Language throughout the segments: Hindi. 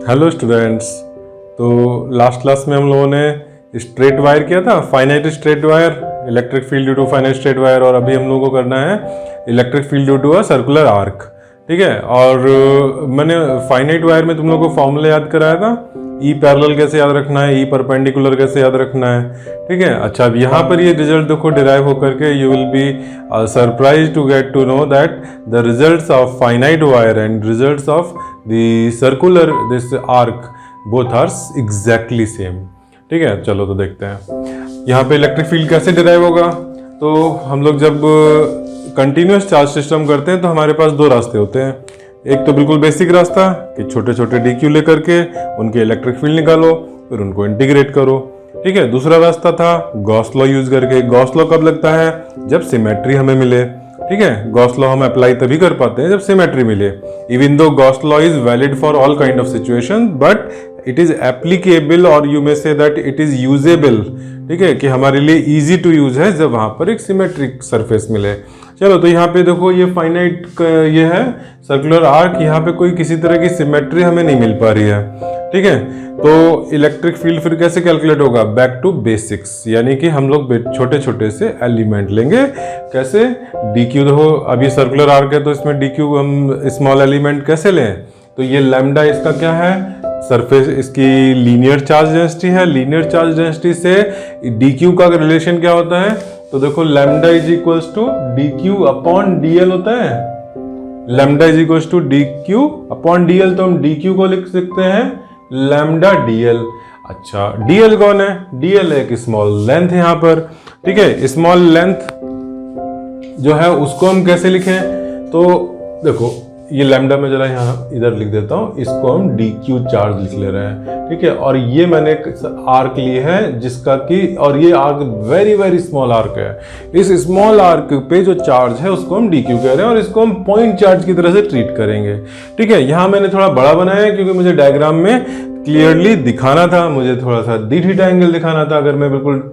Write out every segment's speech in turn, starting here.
Hello students. तो लास्ट क्लास में हम लोगों ने स्ट्रेट वायर किया था, finite straight wire, electric field due to finite straight wire, और अभी हम लोगों को करना है electric field due to a circular arc. ठीक है, और मैंने फाइनाइट वायर में तुम लोगों को फॉर्मूला याद कराया था, ई पैरेलल कैसे याद रखना है, ई परपेंडिकुलर कैसे याद रखना है। ठीक है, अच्छा अब यहाँ पर ये रिजल्ट देखो डिराइव होकर के you will be surprise to get to know that the results of finite wire and results of the circular this arc both are exactly same. ठीक है, चलो तो देखते हैं यहाँ पे इलेक्ट्रिक फील्ड कैसे डिराइव होगा। तो हम लोग जब कंटिन्यूस चार्ज सिस्टम करते हैं तो हमारे पास दो रास्ते होते हैं। एक तो बिल्कुल बेसिक रास्ता कि छोटे छोटे डी लेकर के उनके इलेक्ट्रिक फील्ड निकालो, फिर उनको इंटीग्रेट करो। ठीक है, दूसरा रास्ता था गॉस लॉ यूज करके। गॉस लॉ कब लगता है? जब सिमेट्री हमें मिले। ठीक है, गॉस लॉ हम अप्लाई तभी कर पाते हैं जब सिमेट्री मिले। Even though Gauss law is valid for all kind of situation, but it is applicable और you may say that it is usable. ठीक है, कि हमारे लिए इजी टू यूज है जब वहां पर एक सिमेट्रिक सरफेस मिले। चलो तो यहाँ पे देखो ये फाइनाइट ये है सर्कुलर आर्क, यहाँ पे कोई किसी तरह की सिमेट्री हमें नहीं मिल पा रही है। ठीक है, तो इलेक्ट्रिक फील्ड फिर कैसे कैलकुलेट होगा? बैक टू बेसिक्स, यानी कि हम लोग छोटे छोटे से एलिमेंट लेंगे। कैसे? डी क्यू, देखो अभी सर्कुलर आर्क है तो इसमें डी क्यू हम स्मॉल एलिमेंट कैसे लें? तो ये लैम्डा इसका क्या है? सरफेस, इसकी लीनियर चार्ज डेंसिटी है। लीनियर चार्ज डेंसिटी से डी क्यू का रिलेशन क्या होता है? तो देखो lambda is equals to D Q upon D L होता है। Lambda is equals to D Q upon D L, तो हम डी क्यू को लिख सकते हैं लैम्डा डी एल। अच्छा, डी एल कौन है? डी एल एक स्मॉल लेंथ है यहाँ पर। ठीक है, स्मॉल लेंथ जो है उसको हम कैसे लिखें? तो देखो ये लैम्डा में जरा यहाँ इधर लिख देता हूँ, इसको हम डी क्यू चार्ज लिख ले रहे हैं। ठीक है, और ये मैंने आर्क ली है जिसका कि, और ये arc very very small arc है। इस स्मॉल आर्क पे जो चार्ज है उसको हम डी क्यू कह रहे हैं और इसको हम पॉइंट चार्ज की तरह से ट्रीट करेंगे। ठीक है, यहाँ मैंने थोड़ा बड़ा बनाया है क्योंकि मुझे डायग्राम में क्लियरली दिखाना था, मुझे थोड़ा सा डी थीटा एंगल दिखाना था। अगर मैं बिल्कुल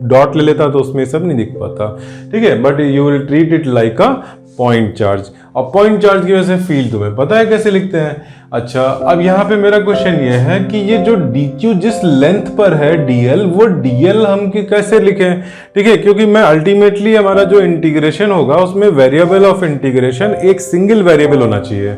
डॉट ले लेता तो उसमें सब नहीं दिख पाता। ठीक है, but you will treat it like a point charge. और पॉइंट चार्ज की वजह से फील्ड तुम्हें पता है कैसे लिखते हैं। अच्छा, अब यहाँ पे मेरा क्वेश्चन ये है कि ये जो dq जिस लेंथ पर है dl, वो dl हम कैसे लिखें? ठीक है, क्योंकि मैं अल्टीमेटली हमारा जो इंटीग्रेशन होगा उसमें वेरिएबल ऑफ इंटीग्रेशन एक सिंगल वेरिएबल होना चाहिए।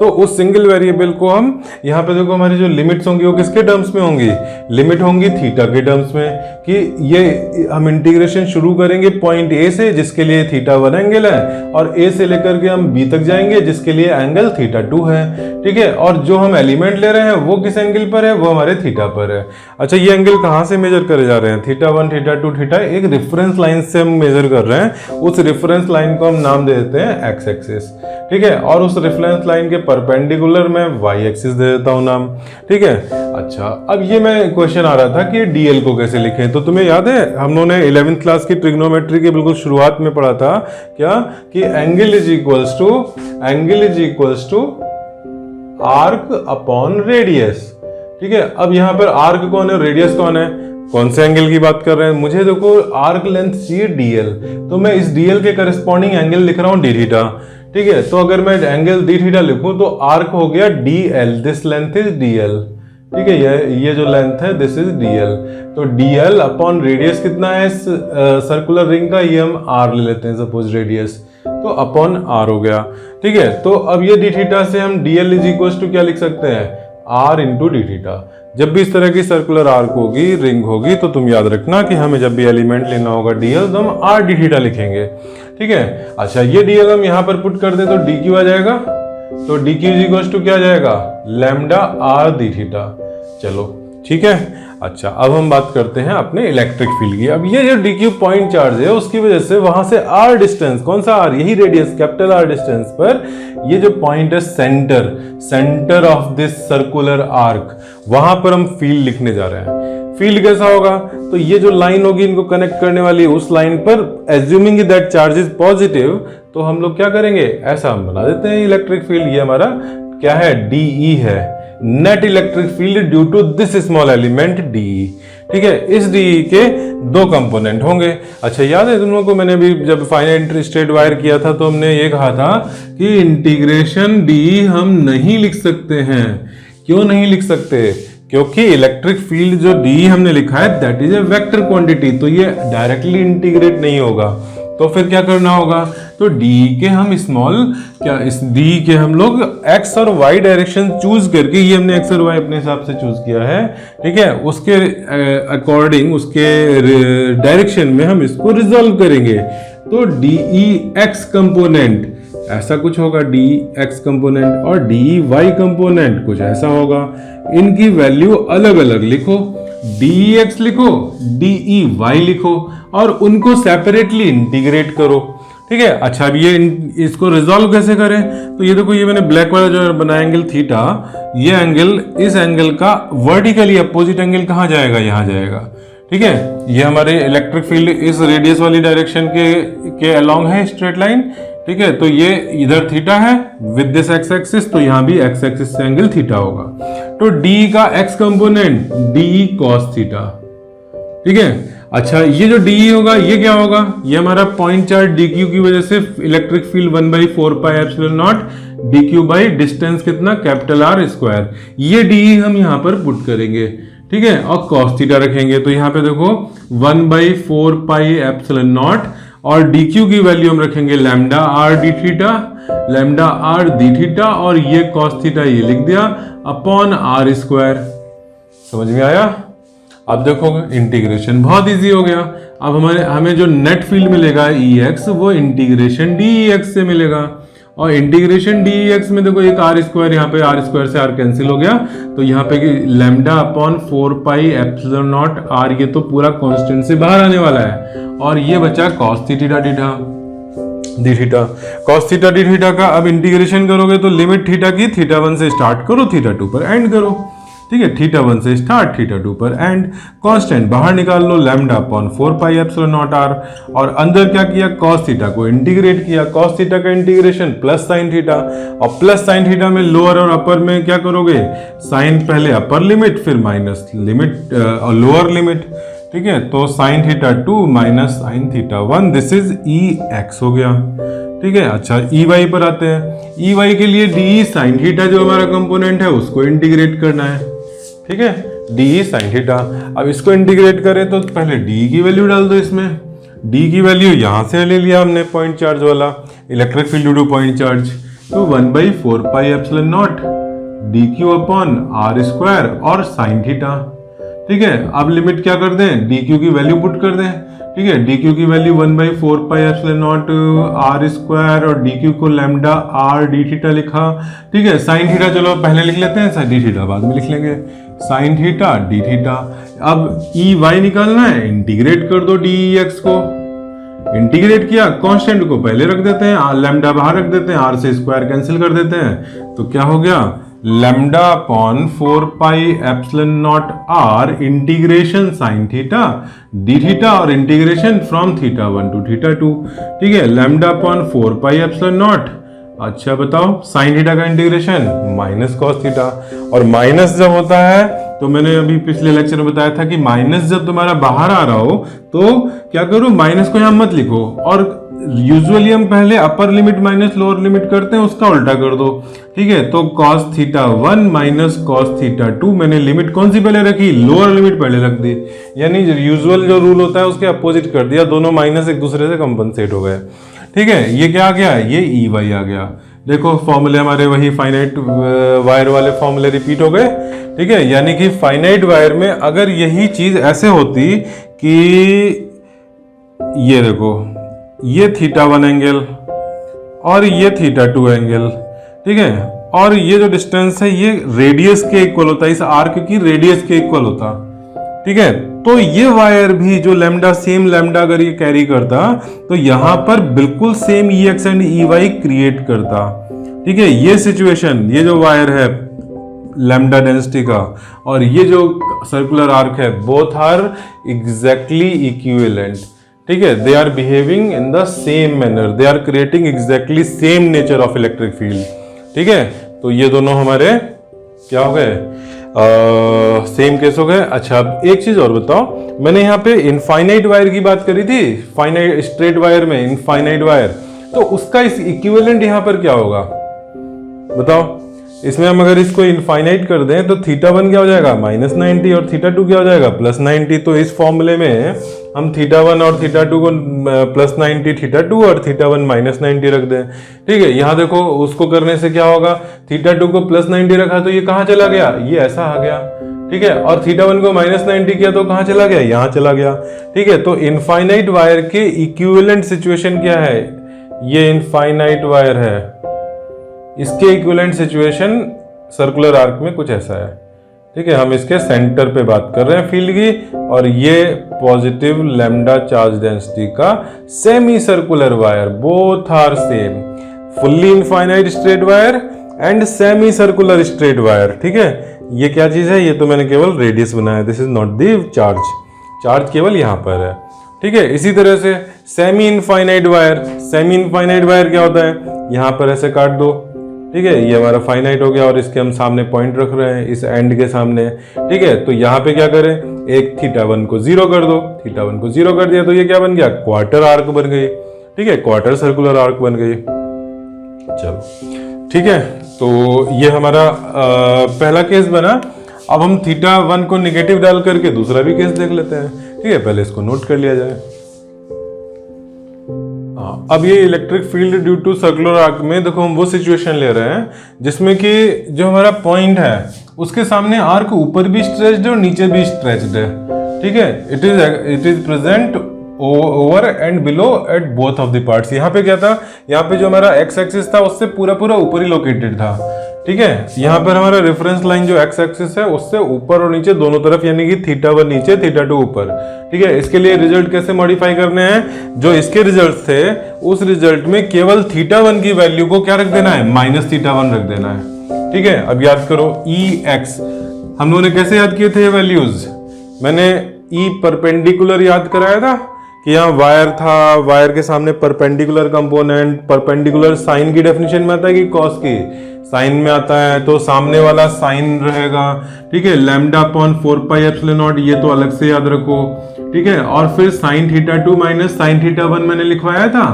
तो उस सिंगल वेरिएबल को हम यहाँ पे देखो हमारी जो लिमिट्स होंगी वो किसके टर्म्स में होंगी? लिमिट होंगी थीटा के टर्म्स में, कि ये हम इंटीग्रेशन शुरू करेंगे पॉइंट ए से जिसके लिए थीटा 1 एंगल है, और ए से लेकर के हम बी तक जाएंगे जिसके लिए एंगल थीटा 2 है। ठीक है, और जो हम एलिमेंट ले रहे हैं वो किस एंगल पर है? वो हमारे थीटा पर है। अच्छा, ये एंगल कहाँ से मेजर करे जा रहे हैं? थीटा 1, थीटा 2, थीटा, एक रेफरेंस लाइन से हम मेजर कर रहे हैं। उस रेफरेंस लाइन को हम नाम दे देते हैं एक्स एक्सिस। ठीक है, और उस रेफरेंस लाइन के परपेंडिकुलर मैं वाई एक्सिस दे देता हूं नाम। ठीक है, अच्छा अब ये मैं क्वेश्चन आ रहा था कि डीएल को कैसे लिखें। तो तुम्हें याद है हम लोगों ने 11th क्लास की ट्रिग्नोमेट्री के बिल्कुल शुरुआत में पढ़ा था क्या, कि angle is equals to arc upon radius. ठीक है, अब यहाँ पर आर्क कौन है, रेडियस कौन है? कौन से एंगल की बात कर रहे हैं? मुझे देखो आर्क लेंथ चाहिए डीएल, तो मैं इस डीएल के करस्पॉन्डिंग एंगल लिख रहा हूं डी थीटा। ठीक है, तो अगर मैं एंगल डी थीटा लिखूं तो आर्क हो गया DL, this length is DL. ठीक है, ये जो लेंथ है दिस इज डीएल। तो डीएल अपॉन रेडियस कितना है सर्कुलर रिंग का? ये हम आर ले लेते हैं सपोज रेडियस, तो अपॉन आर हो गया। ठीक है, तो अब ये डी थीटा से हम डीएल इज इक्वल टू क्या लिख सकते हैं? R into D theta. जब भी इस तरह की सर्कुलर आर्क होगी, रिंग होगी, तो तुम याद रखना कि हमें जब भी एलिमेंट लेना होगा डीएल तो हम आर डी थीटा लिखेंगे। ठीक है, अच्छा ये डीएल हम यहाँ पर पुट कर दे तो डी क्यू आ जाएगा। तो D Q is equal to क्या आ जाएगा? Lambda R D theta. चलो ठीक है, अच्छा अब हम बात करते हैं अपने इलेक्ट्रिक फील्ड की। अब ये जो डी क्यू पॉइंट चार्ज है उसकी वजह से वहां से आर डिस्टेंस, कौन सा आर? यही रेडियस कैपिटल आर डिस्टेंस पर ये जो पॉइंट है centre of this circular arc, वहां पर हम फील्ड लिखने जा रहे हैं। फील्ड कैसा होगा? तो ये जो लाइन होगी इनको कनेक्ट करने वाली, उस लाइन पर assuming that charge is positive, तो हम लोग क्या करेंगे? ऐसा हम बना देते हैं इलेक्ट्रिक फील्ड। ये हमारा क्या है? डीई है, net electric field due to this small element D E. ठीक है, इस डीई के दो कंपोनेंट होंगे। अच्छा याद है तुम लोगों को, मैंने अभी जब फाइनाइट स्ट्रेट वायर किया था तो हमने ये कहा था कि इंटीग्रेशन डीई हम नहीं लिख सकते हैं। क्यों नहीं लिख सकते? क्योंकि इलेक्ट्रिक फील्ड जो डी हमने लिखा है that is a vector quantity, तो ये डायरेक्टली इंटीग्रेट नहीं होगा। तो फिर क्या करना होगा? तो डी के हम इस डी के हम लोग एक्स और वाई डायरेक्शन चूज करके, ये हमने एक्स और वाई अपने हिसाब से चूज किया है, ठीक है, उसके अकॉर्डिंग उसके डायरेक्शन में हम इसको रिजॉल्व करेंगे। तो डी ई एक्स कंपोनेंट ऐसा कुछ होगा, डी एक्स कंपोनेंट, और डी वाई कंपोनेंट कुछ ऐसा होगा। इनकी वैल्यू अलग अलग लिखो, डी एक्स लिखो, डी ई वाई लिखो, और उनको सेपरेटली इंटीग्रेट करो, ठीक है। अच्छा, अब ये इसको रिजॉल्व कैसे करें? तो ये देखो, ये मैंने ब्लैक वाला जो बनाया एंगल थीटा, ये एंगल, इस एंगल का वर्टिकली अपोजिट एंगल कहाँ जाएगा? यहाँ जाएगा, ठीक है। ये हमारे इलेक्ट्रिक फील्ड इस रेडियस वाली डायरेक्शन के अलोंग है, स्ट्रेट लाइन, ठीक है। तो ये इधर थीटा है विद दिस एक्स एक्सिस, तो यहां भी एक्स एक्सिस से एंगल थीटा होगा। तो डी का x component D cos theta, ठीक है। अच्छा, ये जो डी होगा ये क्या होगा? ये हमारा पॉइंट चार्ज डी क्यू की वजह से electric field 1/4πε0 d q by distance कितना? Capital R square. ये डी हम यहां पर पुट करेंगे, ठीक है, और कॉस थीटा रखेंगे। तो यहां पे देखो 1/4πε0, और डी क्यू की वैल्यू हम रखेंगे lambda R D theta, lambda R D theta, और ये कॉस थीटा ये लिख दिया अपॉन आर स्क्वायर। समझ में आया? अब देखो इंटीग्रेशन बहुत इजी हो गया। अब हमें जो नेट फील्ड मिलेगा ई एक्स, वो इंटीग्रेशन डी एक्स से मिलेगा, और इंटीग्रेशन डी एक्स में देखो एक आर स्क्वायर, यहाँ पे आर स्क्वायर से आर कैंसिल हो गया, तो यहाँ पे लैम्डा अपॉन 4πε0 आर, ये तो पूरा कांस्टेंट से बाहर आने वाला है, और ये बचा cos theta d theta. cos theta d theta का अब इंटीग्रेशन करोगे तो लिमिट थीटा की थीटा 1 से स्टार्ट करो, थीटा 2 पर एंड करो, ठीक है। थीटा 1 से स्टार्ट, थीटा 2 पर एंड, कांस्टेंट बाहर निकाल लो लैम्डा अपॉन 4πε0 आर, और अंदर क्या किया? cos थीटा को इंटीग्रेट किया, cos थीटा का इंटीग्रेशन प्लस साइन थीटा, और प्लस साइन थीटा में लोअर और अपर में क्या करोगे? साइन पहले अपर लिमिट, फिर माइनस लिमिट और लोअर लिमिट, ठीक है। तो sine theta 2 minus sine theta 1, this is E x हो गया, ठीक है। अच्छा, ई वाई पर आते हैं। ई वाई के लिए डी साइन थीटा जो हमारा कंपोनेंट है उसको इंटीग्रेट करना है, ठीक है, डी साइन थीटा। अब इसको इंटीग्रेट करें तो पहले डी की वैल्यू डाल दो इसमें। डी की वैल्यू यहां से ले लिया हमने पॉइंट चार्ज वाला, electric field due to point charge, तो 1/4πε0 d Q upon R square और साइन थीटा, ठीक है। अब लिमिट क्या कर दें? डी क्यू की वैल्यू पुट कर दें, ठीक है। डी क्यू की वैल्यू 1/4πε0 आर स्क्वायर, और डी क्यू को लैम्डा आर डी थीटा लिखा, ठीक है। साइन थीटा चलो पहले लिख लेते हैं, डी थीटा बाद में लिख लेंगे, साइन थीटा डी थीटा। अब ई वाई निकालना है, इंटीग्रेट कर दो डी एक्स को, इंटीग्रेट किया, कांस्टेंट को पहले रख देते हैं, लैम्डा बाहर रख देते हैं, आर से स्क्वायर कैंसिल कर देते हैं, तो क्या हो गया? Lambda upon 4πε0 R integration sine theta d theta, और integration from theta 1 to theta 2, ठीक है। लैम्डा अपॉन 4πε0, अच्छा बताओ साइन थीटा का इंटीग्रेशन माइनस कॉस थीटा, और माइनस जब होता है तो मैंने अभी पिछले लेक्चर में बताया था कि माइनस जब तुम्हारा बाहर आ रहा हो तो क्या करो? माइनस को यहां मत लिखो, और यूजुअली हम पहले upper limit minus lower limit करते हैं, उसका उल्टा कर दो, ठीक है। तो cos theta 1 minus cos theta 2, मैंने लिमिट कौन सी पहले रखी? लोअर लिमिट पहले रख दी, यानी यूजुअल जो रूल होता है उसके अपोजिट कर दिया, दोनों माइनस एक दूसरे से कंपनसेट हो गए, ठीक है। ये क्या आ गया? ये ई वाई आ गया। देखो फॉर्मूले हमारे वही फाइनाइट वायर वाले फॉर्मूले रिपीट हो गए, ठीक है। यानी कि फाइनाइट वायर में अगर यही चीज ऐसे होती कि ये देखो, ये थीटा 1 एंगल और ये थीटा 2 एंगल, ठीक है, और ये जो डिस्टेंस है ये रेडियस के इक्वल होता है, इस आर्क की रेडियस के इक्वल होता, ठीक है। तो ये वायर भी जो लैम्डा, सेम लैम्डा अगर ये कैरी करता तो यहां पर बिल्कुल same E X and E Y create करता, ठीक है। ये सिचुएशन, ये जो वायर है लैम्डा डेंसिटी का और ये जो सर्कुलर आर्क है, बोथ आर एग्जैक्टली इक्विवेलेंट, ठीक है। They are behaving in the same manner, they are creating exactly same nature of electric field, ठीक है। तो ये दोनों हमारे क्या हो गए? सेम केस हो गए। अच्छा, अब एक चीज और बताओ, मैंने यहाँ पे इनफाइनाइट वायर की बात करी थी, फाइनाइट स्ट्रेट वायर में इनफाइनाइट वायर, तो उसका इस इक्विवेलेंट यहाँ पर क्या होगा बताओ? इसमें हम अगर इसको इनफाइनाइट कर दें तो θ1 क्या हो जाएगा -90 और θ2 क्या हो जाएगा +90। तो इस फॉर्मूले में हम θ1 और θ2 को +90, θ2 और θ1 -90 रख दें। ठीक है, यहाँ देखो उसको करने से क्या होगा, θ2 को +90 रखा तो ये कहाँ चला गया, ये ऐसा आ गया। ठीक है, और θ1 को -90 किया तो कहाँ चला गया, यहाँ चला गया। ठीक है, तो इनफाइनाइट वायर के इक्विवेलेंट सिचुएशन क्या है, ये इनफाइनाइट वायर है, इसके इक्विवेलेंट सिचुएशन सर्कुलर आर्क में कुछ ऐसा है। ठीक है, हम इसके सेंटर पे बात कर रहे हैं फील्ड की, और ये पॉजिटिव लैम्डा चार्ज डेंसिटी का semi circular wire, both are same, fully infinite straight wire and semi circular straight wire. ठीक है, ये क्या चीज है, ये तो मैंने केवल रेडियस बनाया, this is not the charge, charge केवल यहां पर है। ठीक है, इसी तरह से semi infinite wire, semi infinite wire क्या होता है, यहां पर ऐसे काट दो। ठीक है, ये हमारा फाइनाइट हो गया और इसके हम सामने पॉइंट रख रहे हैं इस एंड के सामने। ठीक है, तो यहाँ पे क्या करें, एक θ1 को 0 कर दो, θ1 को 0 कर दिया तो ये क्या बन गया, क्वार्टर आर्क बन गई। ठीक है, क्वार्टर सर्कुलर आर्क बन गई। चलो ठीक है, तो ये हमारा पहला केस बना। अब हम θ1 को निगेटिव डाल करके दूसरा भी केस देख लेते हैं। ठीक है, पहले इसको नोट कर लिया जाए। अब ये electric field due to circular arc में देखो हम वो सिचुएशन ले रहे हैं जिसमें कि जो हमारा पॉइंट है उसके सामने आर्क ऊपर भी स्ट्रेच्ड है और नीचे भी स्ट्रेच्ड है। ठीक है, it is present over and below at both of the parts. यहाँ पे क्या था, यहाँ पे जो हमारा एक्स एक्सिस था उससे पूरा पूरा ऊपर ही लोकेटेड था। ठीक है, यहाँ पर हमारा रेफरेंस लाइन जो एक्स एक्सिस है उससे ऊपर और नीचे दोनों तरफ, यानी कि θ1 नीचे θ2 ऊपर। ठीक है, इसके लिए रिजल्ट कैसे मॉडिफाई करने हैं, जो इसके रिजल्ट थे उस रिजल्ट में केवल θ1 की वैल्यू को क्या रख देना है, -θ1 रख देना है। ठीक है, अब याद करो Ex हम लोगों ने कैसे याद किए थे ये वैल्यूज, मैंने E परपेंडिकुलर याद कराया था कि यहाँ वायर था, वायर के सामने परपेंडिकुलर कंपोनेंट, परपेंडिकुलर साइन की डेफिनेशन में आता है कि कॉस की साइन में आता है, तो सामने वाला साइन रहेगा। ठीक है, λ/4πε0 ये तो अलग से याद रखो। ठीक है, और फिर sin θ2 माइनस sin θ1 मैंने लिखवाया था।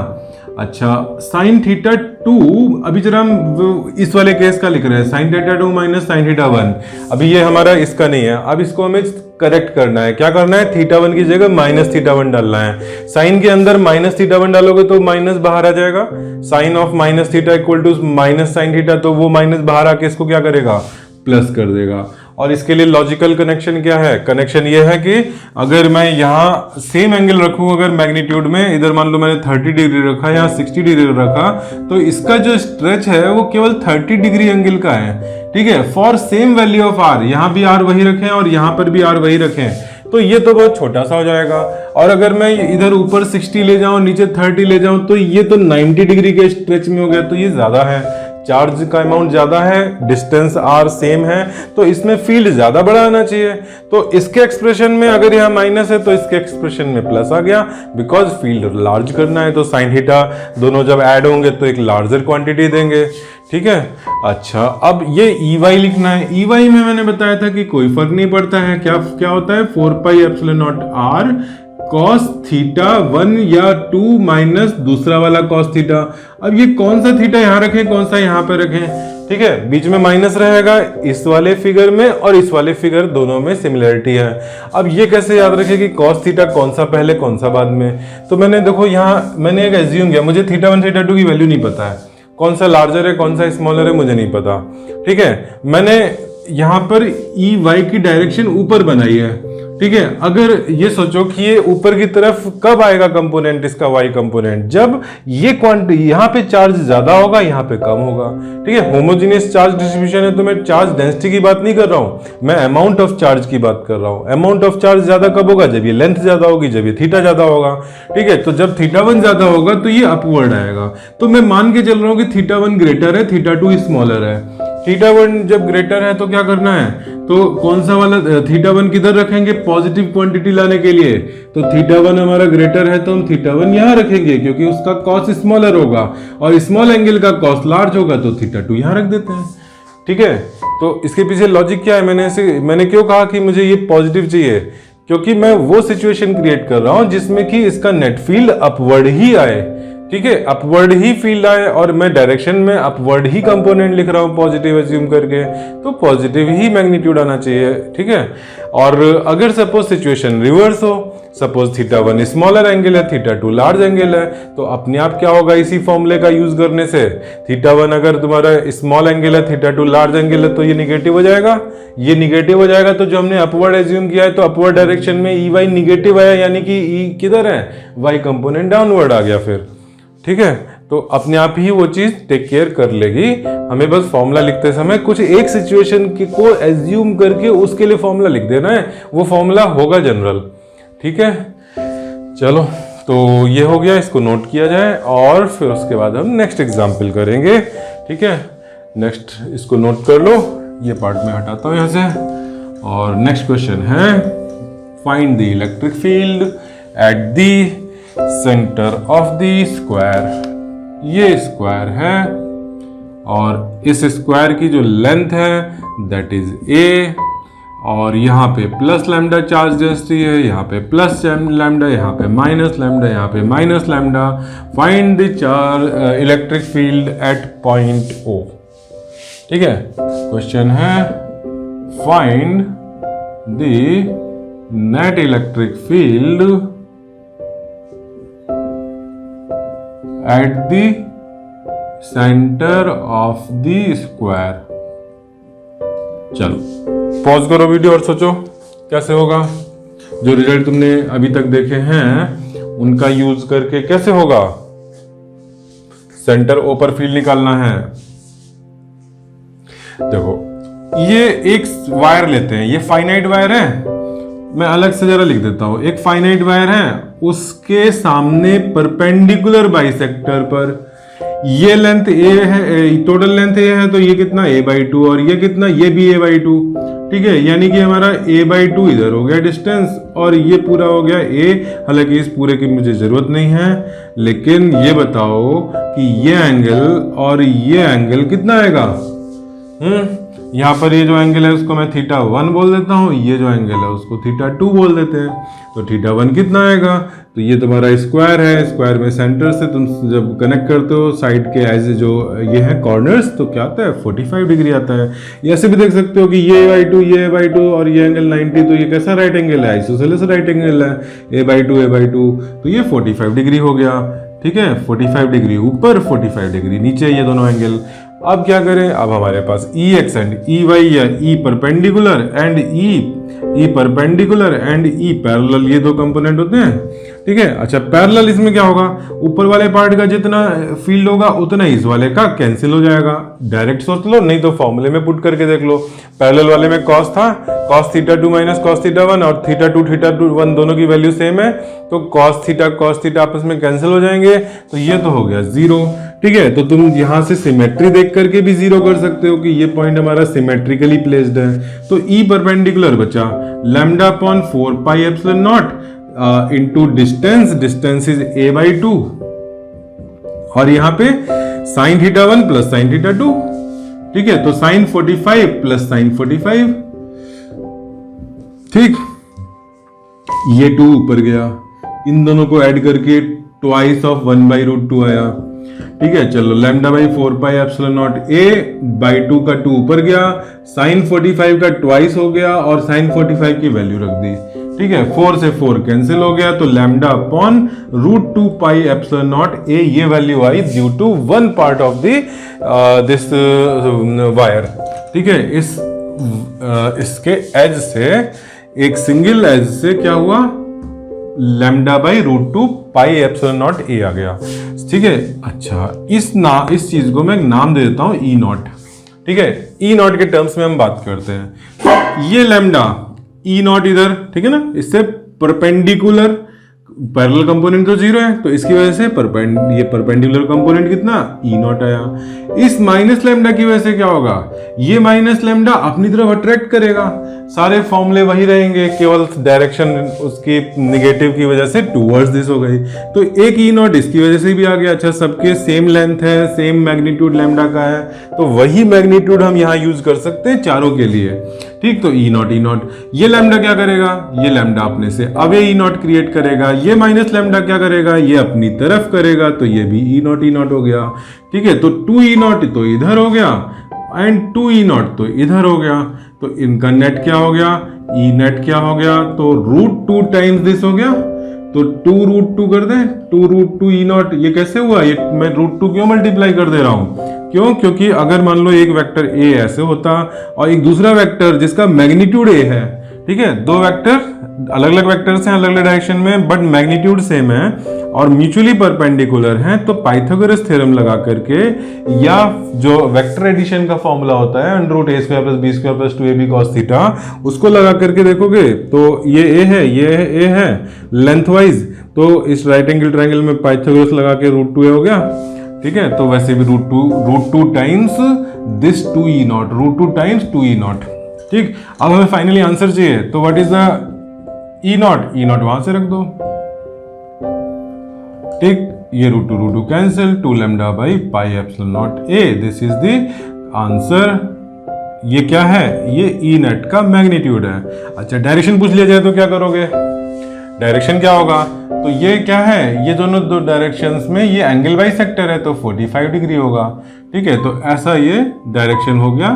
अच्छा, sin θ2 अभी जरा हम इस वाले केस का लिख रहे हैं, sin θ2 माइनस sin θ1। अभी ये हमारा इसका नहीं है, अब इसको हमें करेक्ट करना है। क्या करना है, θ1 की जगह -θ1 डालना है। साइन के अंदर -θ1 डालोगे तो माइनस बाहर आ जाएगा, sine of -θ equal to -sin θ, तो वो माइनस बाहर आके इसको क्या करेगा, प्लस कर देगा। और इसके लिए लॉजिकल कनेक्शन क्या है, कनेक्शन ये है कि अगर मैं यहाँ सेम एंगल रखूं, अगर मैग्नीट्यूड में इधर मान लो मैंने 30 डिग्री रखा, यहाँ 60 डिग्री रखा, तो इसका जो स्ट्रेच है वो केवल 30 डिग्री एंगल का है। ठीक है, for same value of R, यहाँ भी आर वही रखें और यहाँ पर भी आर वही रखें, तो ये तो बहुत छोटा सा हो जाएगा। और अगर मैं इधर ऊपर 60 ले जाऊं, नीचे 30 ले जाऊं, तो ये तो 90 डिग्री के स्ट्रेच में हो गया, तो ये ज्यादा है, चार्ज का अमाउंट ज्यादा है, डिस्टेंस आर सेम है, तो इसमें फील्ड ज्यादा बड़ा आना चाहिए। तो इसके एक्सप्रेशन में अगर यहाँ माइनस है तो इसके एक्सप्रेशन में प्लस आ गया, बिकॉज फील्ड लार्ज करना है, तो साइन थीटा दोनों जब ऐड होंगे तो एक लार्जर क्वांटिटी देंगे। ठीक है, अच्छा अब ये EY लिखना है। EY में मैंने बताया था कि कोई फर्क नहीं पड़ता है, क्या क्या होता है, 4πε0r cos θ1 या 2 माइनस दूसरा वाला cos थीटा। अब ये कौन सा थीटा यहाँ रखें, कौन सा यहाँ पे रखें, ठीक है, बीच में माइनस रहेगा इस वाले फिगर में और इस वाले फिगर, दोनों में सिमिलरिटी है। अब ये कैसे याद रखें कि cos थीटा कौन सा पहले कौन सा बाद में, तो मैंने देखो यहाँ मैंने एक एज्यूम किया, मुझे θ1 θ2 की वैल्यू नहीं पता है, कौन सा लार्जर है कौन सा स्मॉलर है मुझे नहीं पता। ठीक है, मैंने यहाँ पर EY की डायरेक्शन ऊपर बनाई है। ठीक है, अगर ये सोचो कि ये ऊपर की तरफ कब आएगा कंपोनेंट, इसका Y कंपोनेंट, जब ये क्वांटिटी यहाँ पे चार्ज ज्यादा होगा यहाँ पे कम होगा। ठीक है, होमोजेनियस चार्ज डिस्ट्रीब्यूशन है तो मैं चार्ज डेंसिटी की बात नहीं कर रहा हूँ, मैं अमाउंट ऑफ चार्ज की बात कर रहा हूँ। अमाउंट ऑफ चार्ज ज्यादा कब होगा, जब ये लेंथ ज्यादा होगी, जब ये थीटा ज्यादा होगा। ठीक है, तो जब θ1 ज्यादा होगा तो ये अपवर्ड आएगा, तो मैं मान के चल रहा हूँ कि θ1 ग्रेटर है, θ2 स्मॉलर है। θ1 जब ग्रेटर है तो क्या करना है, तो कौन सा वाला θ1 किधर रखेंगे, पॉजिटिव क्वांटिटी लाने के लिए, तो θ1 हमारा ग्रेटर है तो हम θ1 यहाँ रखेंगे क्योंकि उसका कॉस स्मॉलर होगा और स्मॉल एंगल का कॉस लार्ज होगा, तो θ2 यहाँ रख देते हैं। ठीक है, तो इसके पीछे लॉजिक क्या है, मैंने क्यों कहा कि मुझे ये पॉजिटिव चाहिए, क्योंकि मैं वो सिचुएशन क्रिएट कर रहा हूं जिसमें कि इसका नेट फील्ड अपवर्ड ही आए, ठीक है, अपवर्ड ही फील्ड आए और मैं डायरेक्शन में अपवर्ड ही कंपोनेंट लिख रहा हूं पॉजिटिव एज्यूम करके, तो पॉजिटिव ही मैग्नीट्यूड आना चाहिए। ठीक है, और अगर सपोज सिचुएशन रिवर्स हो, सपोज θ1 स्मॉलर एंगल है, θ2 लार्ज एंगल है, तो अपने आप क्या होगा इसी फॉर्मूले का यूज करने से, θ1 अगर तुम्हारा स्मॉल एंगल है, θ2 लार्ज एंगल है, तो ये निगेटिव हो जाएगा। ये निगेटिव हो जाएगा तो जो हमने अपवर्ड एज्यूम किया है तो अपवर्ड डायरेक्शन में ई वाई निगेटिव आया, यानी कि ई किधर है, वाई कंपोनेंट डाउनवर्ड आ गया फिर। ठीक है, तो अपने आप ही वो चीज टेक केयर कर लेगी। हमें बस फॉर्मूला लिखते समय कुछ एक सिचुएशन को एज्यूम करके उसके लिए फॉर्मूला लिख देना है, वो फॉर्मूला होगा जनरल। ठीक है, चलो तो ये हो गया, इसको नोट किया जाए और फिर उसके बाद हम नेक्स्ट एग्जाम्पल करेंगे। ठीक है, नेक्स्ट इसको नोट कर लो, ये पार्ट में हटाता हूं यहां से। और नेक्स्ट क्वेश्चन है find the electric field at the centre of the square. ये स्क्वायर है और इस स्क्वायर की जो लेंथ है दैट इज ए, और यहाँ पे प्लस लैम्डा चार्ज डेंसिटी है, यहाँ पे प्लस लैम्डा, यहाँ पे माइनस लैम्डा, यहाँ पे minus lambda. Find the charge electric field at point O. ठीक है, क्वेश्चन है find the net electric field at the centre of the square. चलो पॉज करो वीडियो और सोचो कैसे होगा। जो रिजल्ट तुमने अभी तक देखे हैं उनका यूज करके कैसे होगा, सेंटर ओ पर फील्ड निकालना है। देखो ये एक वायर लेते हैं, ये फाइनाइट वायर है, मैं अलग से जरा लिख देता हूं। एक फाइनाइट वायर है, उसके सामने परपेंडिकुलर बाइसेक्टर पर ये लेंथ ए है, टोटल लेंथ ए है, तो ये कितना a/2 और ये कितना, ये भी a/2। ठीक है, यानी कि हमारा a/2 इधर हो गया डिस्टेंस और ये पूरा हो गया a। हालांकि इस पूरे की मुझे जरूरत नहीं है, लेकिन ये बताओ कि ये एंगल और ये एंगल कितना आएगा। यहाँ पर ये जो एंगल है उसको मैं θ1 बोल देता हूँ, ये जो एंगल है उसको θ2 बोल देते हैं। तो θ1 कितना आएगा, तो ये तुम्हारा स्क्वायर है, स्क्वायर में सेंटर से तुम जब कनेक्ट करते हो साइड के एज जो ये है कॉर्नर्स, तो क्या आता है 45 डिग्री आता है। ऐसे भी देख सकते हो कि ये a/2 और ये एंगल 90, तो ये कैसा राइट एंगल है, आइसोसेलेस राइट एंगल है, a/2 तो ये 45 डिग्री हो गया। ठीक है, 45 डिग्री ऊपर, 45 डिग्री नीचे, ये दोनों एंगल। अब क्या करें, अब हमारे पास ई एक्स एंड ई वाई या E perpendicular and E perpendicular and E parallel, ये दो कंपोनेंट होते हैं। ठीक है, अच्छा पैरेलल इसमें क्या होगा, ऊपर वाले पार्ट का जितना फील्ड होगा उतना इस वाले का कैंसिल हो जाएगा। डायरेक्ट सोच लो, नहीं तो फॉर्मूले में पुट करके देख लो। पैरेलल वाले में कॉस था, कॉस θ2 माइनस कॉस θ1 और θ2 दोनों की वैल्यू सेम है, तो कॉस थीटा आपस में कैंसिल हो जाएंगे, तो ये तो हो गया जीरो। ठीक है, तो तुम यहां से सिमेट्री देख करके भी जीरो कर सकते हो कि ये पॉइंट हमारा सिमेट्रिकली प्लेस्ड है। तो ई परपेंडिकुलर बचा λ/4πε0 इनटू डिस्टेंस इज a/2 और यहाँ पे sin θ1 प्लस sin θ2। ठीक है, तो sin 45 प्लस sin 45। ठीक, ये 2 ऊपर गया, इन दोनों को ऐड करके ट्वाइस ऑफ 1/√2 आया। ठीक है, चलो λ/4πε0 a/2 का 2 ऊपर गया, sin 45 का ट्वाइस हो गया और sin 45 की वैल्यू रख दी। ठीक है, 4 से 4 कैंसिल हो गया, तो λ/√2πε0 a ये वैल्यू आई due to one part of this wire. ठीक है, इसके एज से, एक सिंगल एज से क्या हुआ, λ/√2πε0 a आ गया। ठीक है, अच्छा इस चीज को मैं नाम दे देता हूं E0। ठीक है, E0 के टर्म्स में हम बात करते हैं। ये लैम्डा E0 इधर, ठीक है ना, इससे परपेंडिकुलर, पैरेलल कंपोनेंट तो जीरो है, तो इसकी वजह से ये परपेंडिकुलर कंपोनेंट कितना E0 आया। इस माइनस लैम्डा की वजह से क्या होगा, ये माइनस लैम्डा अपनी तरफ अट्रैक्ट करेगा, सारे फॉर्मूले वही रहेंगे, केवल डायरेक्शन उसकी निगेटिव की वजह से टूवर्ड्स दिस हो गई। तो एक E0 इसकी वजह से भी आ गया। अच्छा, सबके सेम लेंथ है, सेम मैग्नीट्यूड लैम्डा का है, तो वही मैग्नीट्यूड हम यहाँ यूज कर सकते हैं चारों के लिए। ठीक, तो ई नॉट ये लैम्डा क्या करेगा, ये लैम्डा अपने से अब ई नॉट क्रिएट करेगा, ये माइनस लैम्डा क्या करेगा, ये अपनी तरफ करेगा, तो ये भी ई नॉट हो गया। ठीक है, तो 2 ई नॉट तो इधर हो गया एंड 2 ई नॉट तो इधर हो गया, तो इनका नेट क्या हो गया, ई नेट क्या हो गया, तो √2 टाइम्स दिस हो गया, तो 2√2 कर दें, 2√2 ई नॉट। ये कैसे हुआ, ये मैं √2 क्यों मल्टीप्लाई कर दे रहा हूं, क्यों, क्योंकि अगर मान लो एक वेक्टर ए ऐसे होता और एक दूसरा वेक्टर जिसका मैग्नीट्यूड ए है, ठीक है, दो वेक्टर अलग अलग वेक्टर्स हैं अलग अलग डायरेक्शन में बट मैग्नीट्यूड सेम है और म्यूचुअली परपेंडिकुलर हैं, तो पाइथागोरस थ्योरम लगा करके या जो वेक्टर एडिशन का फॉर्मूला होता है √a² + b² + 2ab cos theta, उसको लगा करके देखोगे तो ये ए है, ये ए है लेंथवाइज, तो इस राइट एंगल ट्रायंगल में पाइथागोरस लगा के √2a हो गया। ठीक है, तो वैसे भी √2 times this 2 E not, √2 times 2 E not. ठीक, अब हमें फाइनली आंसर चाहिए, तो what is the E not वहां से रख दो। ठीक, ये √2 cancel, 2 lambda by pi epsilon not a, this is the answer. ये क्या है, ये ई नेट का मैग्नीट्यूड है। अच्छा, डायरेक्शन पूछ लिया जाए तो क्या करोगे, डायरेक्शन क्या होगा, तो ये क्या है, ये दोनों दो डायरेक्शंस में ये एंगल बाइसेक्टर है तो 45 डिग्री होगा। ठीक है, तो ऐसा ये डायरेक्शन हो गया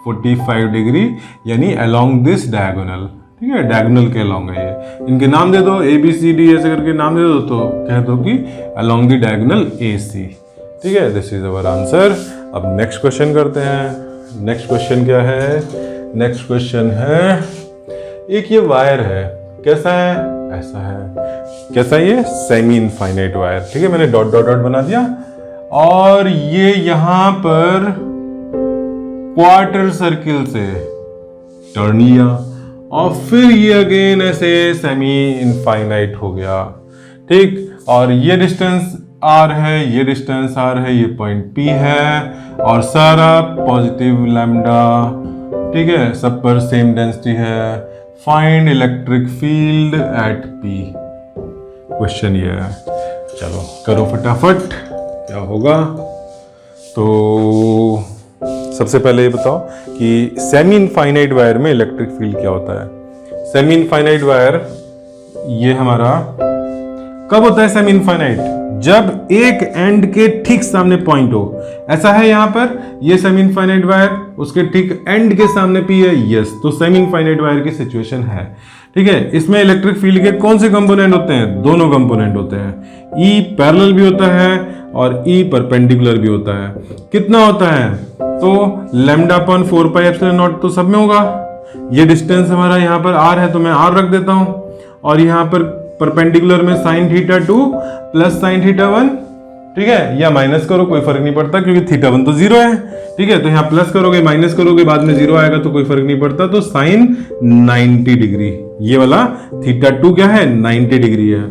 45 डिग्री, यानी अलोंग दिस डायगोनल। ठीक है, डायगोनल के अलोंग है ये, इनके नाम दे दो ABCD ऐसे करके नाम दे दो, तो कह दो कि अलोंग द डायगोनल AC। ठीक है, दिस इज अवर आंसर। अब नेक्स्ट क्वेश्चन करते हैं। नेक्स्ट क्वेश्चन क्या है, नेक्स्ट क्वेश्चन है, एक ये वायर है, कैसा है, ऐसा है, कैसा ये सेमी इनफाइनाइट वायर। ठीक है, मैंने डॉट डॉट डॉट बना दिया और ये यहां पर क्वार्टर सर्किल से टर्न लिया और फिर ये अगेन ऐसे सेमी इनफाइनाइट हो गया। ठीक, और ये डिस्टेंस r है, ये डिस्टेंस r है, ये पॉइंट P है और सारा पॉजिटिव लैम्डा। ठीक है, सब पर सेम डेंसिटी है। Find electric field eight P। Question ये है, चलो करो फटाफट, क्या होगा। तो सबसे पहले ये बताओ कि सेमी इनफाइनाइट वायर में इलेक्ट्रिक फील्ड क्या होता है। सेमी इनफाइनाइट वायर ये हमारा कब होता है सेमी इनफाइनाइट, जब एक एंड के ठीक सामने पॉइंट हो। ऐसा है यहां पर, ये सेमी इनफाइनाइट वायर, उसके ठीक एंड के सामने P है, यस, तो सेमी इनफाइनाइट वायर की सिचुएशन है। ठीक है, इसमें इलेक्ट्रिक फील्ड के कौन से कंपोनेंट होते हैं, दोनों कंपोनेंट होते हैं, E पैरेलल भी होता है और E परपेंडिकुलर भी होता है। कितना होता है, तो λ/4πε0 तो सब में होगा। ये डिस्टेंस हमारा यहाँ पर r है तो मैं r रख देता हूं और यहाँ पर परपेंडिकुलर में sin θ2 + sin θ1। ठीक है, या माइनस करो कोई फर्क नहीं पड़ता क्योंकि θ1 तो 0 है। ठीक है, तो यहाँ प्लस करोगे माइनस करोगे बाद में 0 आएगा तो कोई फर्क नहीं पड़ता, तो sin 90 डिग्री, ये वाला θ2 क्या है, 90 डिग्री है।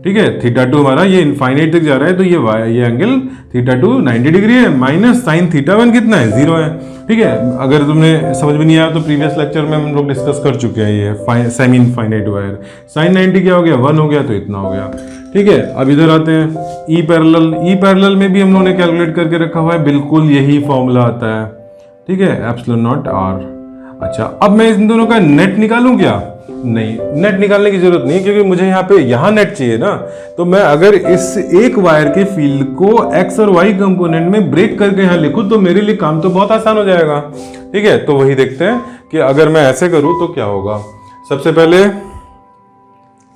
ठीक है, θ2 हमारा ये इनफाइनाइट तक जा रहा है तो ये एंगल θ2 90 डिग्री है, माइनस sin θ1 कितना है, 0 है। ठीक है, अगर तुमने समझ में नहीं आया तो प्रीवियस लेक्चर में हम लोग डिस्कस कर चुके हैं ये सेमी इनफाइनाइट वायर। sin 90 क्या हो गया, 1 हो गया, तो इतना हो गया। ठीक है, अब इधर आते हैं E पैरेलल में भी हम लोगों ने कैलकुलेट करके रखा हुआ है, बिल्कुल यही फॉर्मूला आता है। ठीक है, ε0r। अच्छा, अब मैं इन दोनों का नेट निकालूं क्या, नहीं, नेट निकालने की जरूरत नहीं क्योंकि मुझे यहाँ नेट चाहिए ना। तो मैं अगर इस एक वायर के फील्ड को x और y कंपोनेंट में ब्रेक करके यहाँ लिखूं तो मेरे लिए काम तो बहुत आसान हो जाएगा। ठीक है, तो वही देखते हैं कि अगर मैं ऐसे करूं तो क्या होगा। सबसे पहले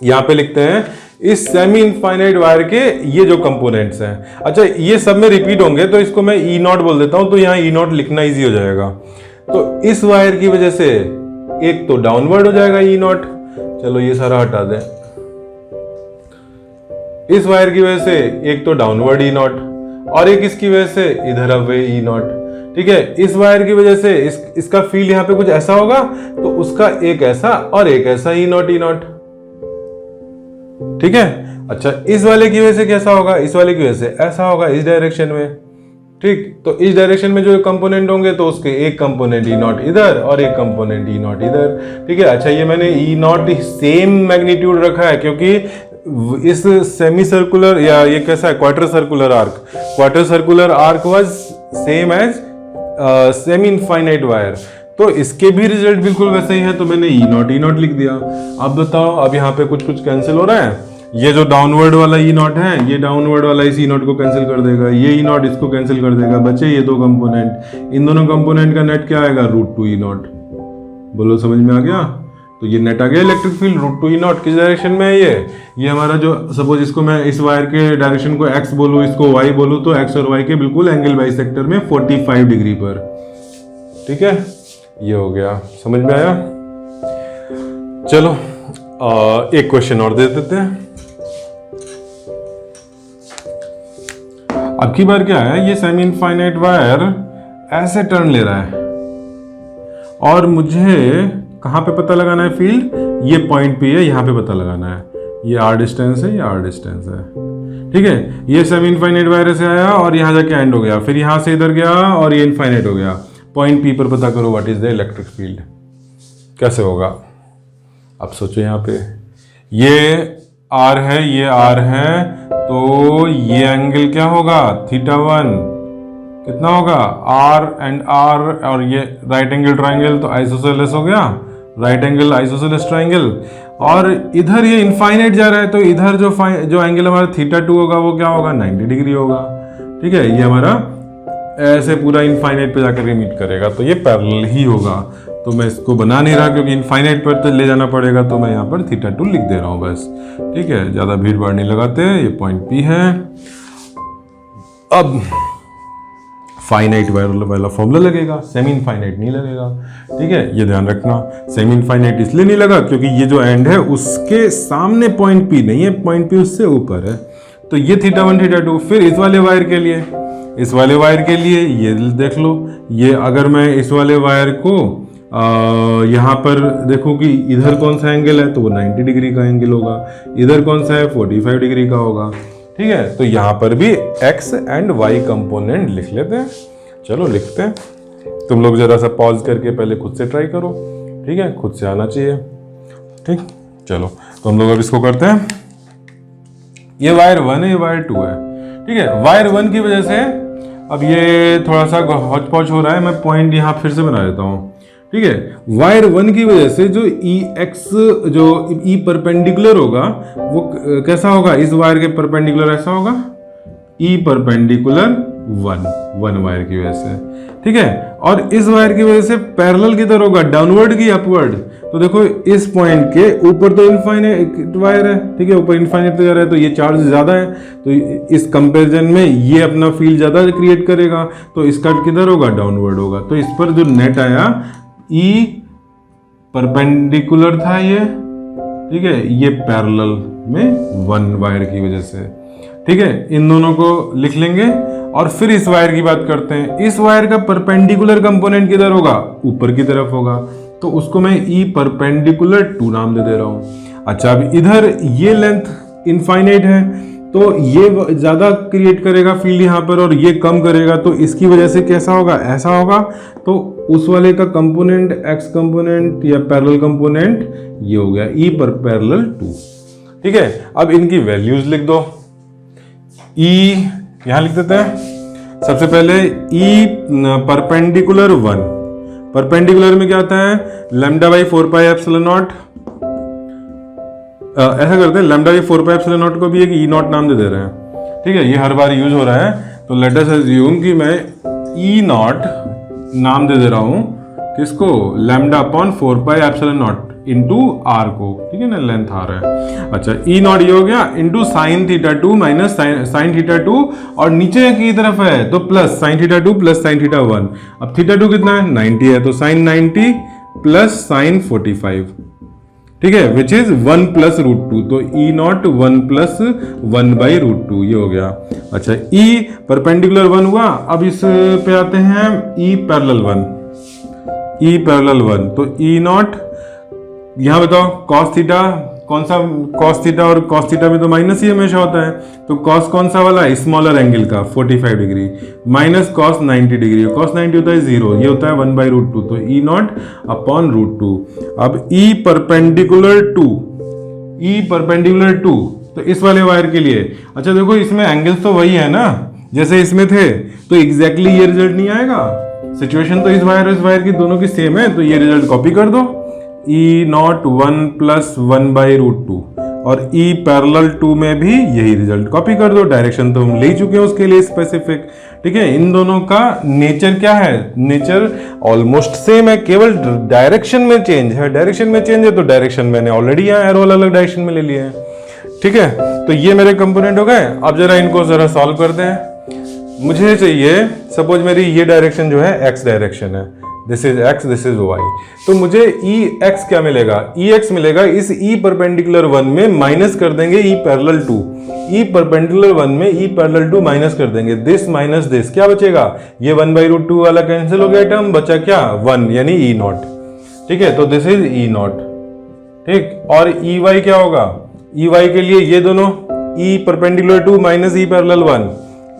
यहाँ पे लिखते हैं इस सेमी इनफाइनाइट वायर के ये जो कंपोनेंट्स हैं। अच्छा, ये सब में रिपीट होंगे तो इसको मैं E0 बोल देता हूं, तो यहाँ E0 लिखना इजी हो जाएगा। तो इस वायर की वजह से एक तो डाउनवर्ड हो जाएगा E0, चलो ये सारा हटा दें। इस वायर की वजह से एक तो डाउनवर्ड E0 और एक इसकी वजह से इधर अवे E0। ठीक है, इस वायर की वजह से इसका फील्ड यहाँ पे कुछ ऐसा होगा तो उसका एक ऐसा और एक ऐसा E0। ठीक है, अच्छा, इस वाले की वजह से कैसा होगा, इस वाले की वजह से ऐसा होगा इस डायरेक्शन में। ठीक, तो इस डायरेक्शन में जो कंपोनेंट होंगे तो उसके एक कंपोनेंट E0 इधर और एक कंपोनेंट E0 इधर। ठीक है, अच्छा, ये मैंने E0 सेम मैग्नीट्यूड रखा है क्योंकि इस सेमी सर्कुलर या ये कैसा है, quarter circular arc was same as semi infinite wire. तो इसके भी रिजल्ट बिल्कुल वैसे ही है, तो मैंने ई नॉट लिख दिया। अब बताओ, अब यहाँ पे कुछ कुछ कैंसिल हो रहा है। ये जो डाउनवर्ड वाला ई नॉट है, ये डाउनवर्ड वाला इस ई नॉट को कैंसिल कर देगा, ये ई नॉट इसको कैंसिल कर देगा, बचे ये दो कंपोनेंट। इन दोनों कंपोनेंट का नेट क्या आएगा, √2 ई नॉट। बोलो समझ में आ गया? तो ये नेट आ गया इलेक्ट्रिक फील्ड √2 ई नॉट। किस डायरेक्शन में है ये हमारा जो, सपोज इसको मैं इस वायर के डायरेक्शन को x बोलूँ, इसको y बोलूँ, तो x और y के बिल्कुल एंगल बाइसेक्टर में 45 डिग्री पर। ठीक है, ये हो गया, समझ में आया? चलो एक क्वेश्चन और दे देते हैं। अब की बार क्या है, ये सेमी इनफाइनाइट वायर ऐसे टर्न ले रहा है और मुझे कहां पे पता लगाना है फील्ड, ये पॉइंट पे है, यहां पे पता लगाना है। ये r डिस्टेंस है, ये r डिस्टेंस है। ठीक है, ये सेमी इनफाइनाइट वायर से आया और यहां जाके एंड हो गया, फिर यहां से इधर गया और ये इनफाइनाइट हो गया। पॉइंट P पर पता करो what is the electric field. कैसे होगा? अब सोचो, यहाँ पे ये R है, ये R है, तो ये एंगल क्या होगा, θ1 कितना होगा, R एंड R, और ये राइट एंगल ट्राइंगल, तो आइसोसेलेस हो गया, राइट एंगल आइसोसेलेस ट्राइंगल। और इधर ये इनफाइनाइट जा रहा है, तो इधर जो एंगल हमारा θ2 होगा वो क्या होगा, 90 डिग्री होगा। ठीक है, ये हमारा ऐसे पूरा इनफाइनाइट पे जाकर मीट करेगा, तो ये पैरेलल ही होगा। तो मैं इसको बना नहीं रहा क्योंकि इनफाइनाइट पर तो ले जाना पड़ेगा, तो मैं यहाँ पर θ2 लिख दे रहा हूँ बस। ठीक है, ज़्यादा भीड़ भाड़ नहीं लगाते। ये पॉइंट P है। अब फाइनाइट वायर वाला फॉर्मूला लगेगा, सेमी इनफाइनाइट नहीं लगेगा। ठीक है, ये ध्यान रखना। सेमी इनफाइनाइट इसलिए नहीं लगा क्योंकि ये जो एंड है उसके सामने पॉइंट P नहीं है, पॉइंट P उससे ऊपर है। तो ये θ1 θ2। फिर इस वाले वायर के लिए, इस वाले वायर के लिए ये देख लो, ये अगर मैं इस वाले वायर को यहाँ पर देखो कि इधर कौन सा एंगल है, तो वो 90 डिग्री का एंगल होगा, इधर कौन सा है 45 डिग्री का होगा। ठीक है, तो यहाँ पर भी x एंड y कंपोनेंट लिख लेते हैं। चलो लिखते हैं, तुम लोग जरा सा पॉज करके पहले खुद से ट्राई करो। ठीक है, खुद से आना चाहिए। ठीक, चलो तो हम लोग अब इसको करते हैं। ये वायर 1 है, ये वायर 2 है। ठीक है, वायर 1 की वजह से अब ये थोड़ा सा हौच पौच हो रहा है, मैं पॉइंट यहाँ फिर से बना देता हूँ। ठीक है, वायर 1 की वजह से जो जो E परपेंडिकुलर होगा वो कैसा होगा, इस वायर के परपेंडिकुलर ऐसा होगा, E परपेंडिकुलर 1 वायर की वजह से। ठीक है, और इस वायर की वजह से पैरेलल किधर होगा, डाउनवर्ड की अपवर्ड। तो देखो इस पॉइंट के ऊपर तो इनफाइनाइट वायर है, ठीक है, ऊपर इनफाइनाइट तो जा रहा है, तो ये चार्ज ज्यादा है, तो इस कंपैरिजन में ये अपना फील्ड ज्यादा क्रिएट करेगा, तो इसका किधर होगा, डाउनवर्ड होगा। तो इस पर जो नेट आया, E परपेंडिकुलर था ये, ठीक है, ये पैरेलल में 1 वायर की वजह से। ठीक है, इन दोनों को लिख लेंगे और फिर इस वायर की बात करते हैं। इस वायर का परपेंडिकुलर कंपोनेंट किधर होगा, ऊपर की तरफ होगा, तो उसको मैं E परपेंडिकुलर 2 नाम दे रहा हूं। अच्छा, अब इधर ये लेंथ इनफाइनाइट है, तो ये ज्यादा क्रिएट करेगा फील्ड यहाँ पर और ये कम करेगा, तो इसकी वजह से कैसा होगा, ऐसा होगा। तो उस वाले का कंपोनेंट x कंपोनेंट या पैरेलल कंपोनेंट ये हो गया E पर पैरेलल 2। ठीक है, अब इनकी वैल्यूज लिख दो। E यहां लिख देते हैं। सबसे पहले E परपेंडिकुलर 1, परपेंडिकुलर में क्या आता है, λ/4πε0। ऐसा करते हैं, λ/4πε0 को भी एक E0 नाम दे दे रहे हैं। ठीक है, ये हर बार यूज हो रहा है, तो लेट अस अज्यूम कि मैं E0 नाम दे रहा हूं किसको, λ/4πε0 इंटू r को। ठीक है ना, लेंथ r है। अच्छा, E0 ये हो गया इंटू साइन θ2 माइनस साइन θ2, और नीचे की तरफ है तो प्लस साइन θ2 प्लस साइन θ1। अब θ2 कितना है, 90 है, तो साइन 90 प्लस साइन 45। ठीक है, विच इज 1 प्लस √2, तो E0 1 प्लस 1/√2 ये हो गया। अच्छा, E परपेंडिकुलर 1 हुआ। अब इस पे आते हैं E पैरेलल 1, E पैरेलल 1, तो E0 यहां बताओ cos थीटा, कौन सा cos थीटा, और cos थीटा में तो माइनस ही हमेशा होता है, तो cos कौन सा वाला, स्मॉलर एंगल का 45 degree, minus cos 90 degree, cos 90 होता है 0, ये होता है 1/√2, तो E0 अपॉन √2। अब E परपेंडिकुलर 2, E परपेंडिकुलर 2, तो इस वाले वायर के लिए, अच्छा देखो इसमें एंगल्स तो वही है ना जैसे इसमें थे, तो एग्जैक्टली ये रिजल्ट नहीं आएगा। सिचुएशन तो इस वायर की दोनों की सेम है, तो ये रिजल्ट कॉपी कर दो, ई नॉट 1 प्लस 1/√2, और ई पैरेलल 2 में भी यही रिजल्ट कॉपी कर दो। डायरेक्शन तो हम ले चुके हैं उसके लिए स्पेसिफिक, ठीक है। इन दोनों का नेचर क्या है, नेचर ऑलमोस्ट सेम है, केवल डायरेक्शन में चेंज है। डायरेक्शन में चेंज है तो डायरेक्शन मैंने ऑलरेडी यहाँ एरो अलग डायरेक्शन में ले लिया है, ठीक है। तो ये मेरे कंपोनेंट हो गए। अब जरा इनको जरा सॉल्व करते हैं। मुझे चाहिए, सपोज मेरी ये डायरेक्शन जो है एक्स डायरेक्शन है, this is X, this is Y, तो मुझे ई एक्स क्या मिलेगा, ई एक्स मिलेगा इस ई परपेंडिकुलर 1 में माइनस कर देंगे ई पैरेलल 2, ई परपेंडिकुलर 1 में ई पैरेलल 2 माइनस कर देंगे, दिस माइनस दिस, क्या बचेगा, ये 1/√2 वाला कैंसिल हो गया टर्म, बचा क्या 1 यानी ई नॉट, ठीक है। तो दिस इज ई नॉट, ठीक। और ई वाई क्या होगा, ई वाई के लिए ये दोनों E perpendicular 2 minus E parallel 1,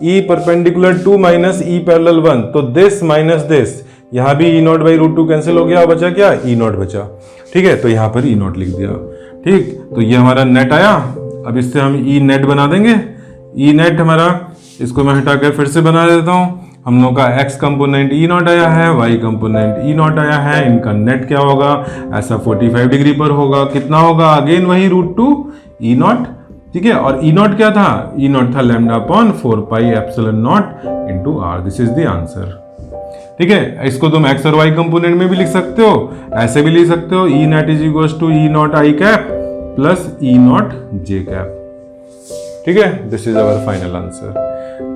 E perpendicular 2 minus E parallel 1, तो दिस माइनस दिस, यहां भी ई नॉट /√2 कैंसिल हो गया, बचा क्या ई नॉट बचा, ठीक है। तो यहां पर ई नॉट लिख दिया, ठीक। तो ये हमारा नेट आया। अब इससे हम ई नेट बना देंगे। ई नेट हमारा, इसको मैं हटाकर फिर से बना देता हूं। हम लोग का एक्स कंपोनेंट ई नॉट आया है, वाई कंपोनेंट ई नॉट आया है, इनका नेट क्या होगा, ऐसा 45 डिग्री पर होगा, कितना होगा, अगेन वही √2 ई नॉट, ठीक है। और ई नॉट क्या था, ई नॉट था λ/4πε0 into R, this is the answer, ठीक है। इसको तुम एक्स और वाई कंपोनेंट में भी लिख सकते हो, ऐसे भी लिख सकते हो, E net is equal to E naught i cap plus E naught j cap, ठीक है। This is our final answer.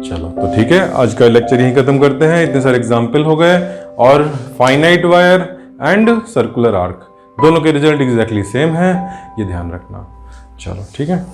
चलो तो ठीक है, आज का लेक्चर यहीं खत्म करते हैं। इतने सारे एग्जाम्पल हो गए, और finite wire and circular arc दोनों के रिजल्ट एग्जैक्टली सेम है, ये ध्यान रखना। चलो ठीक है।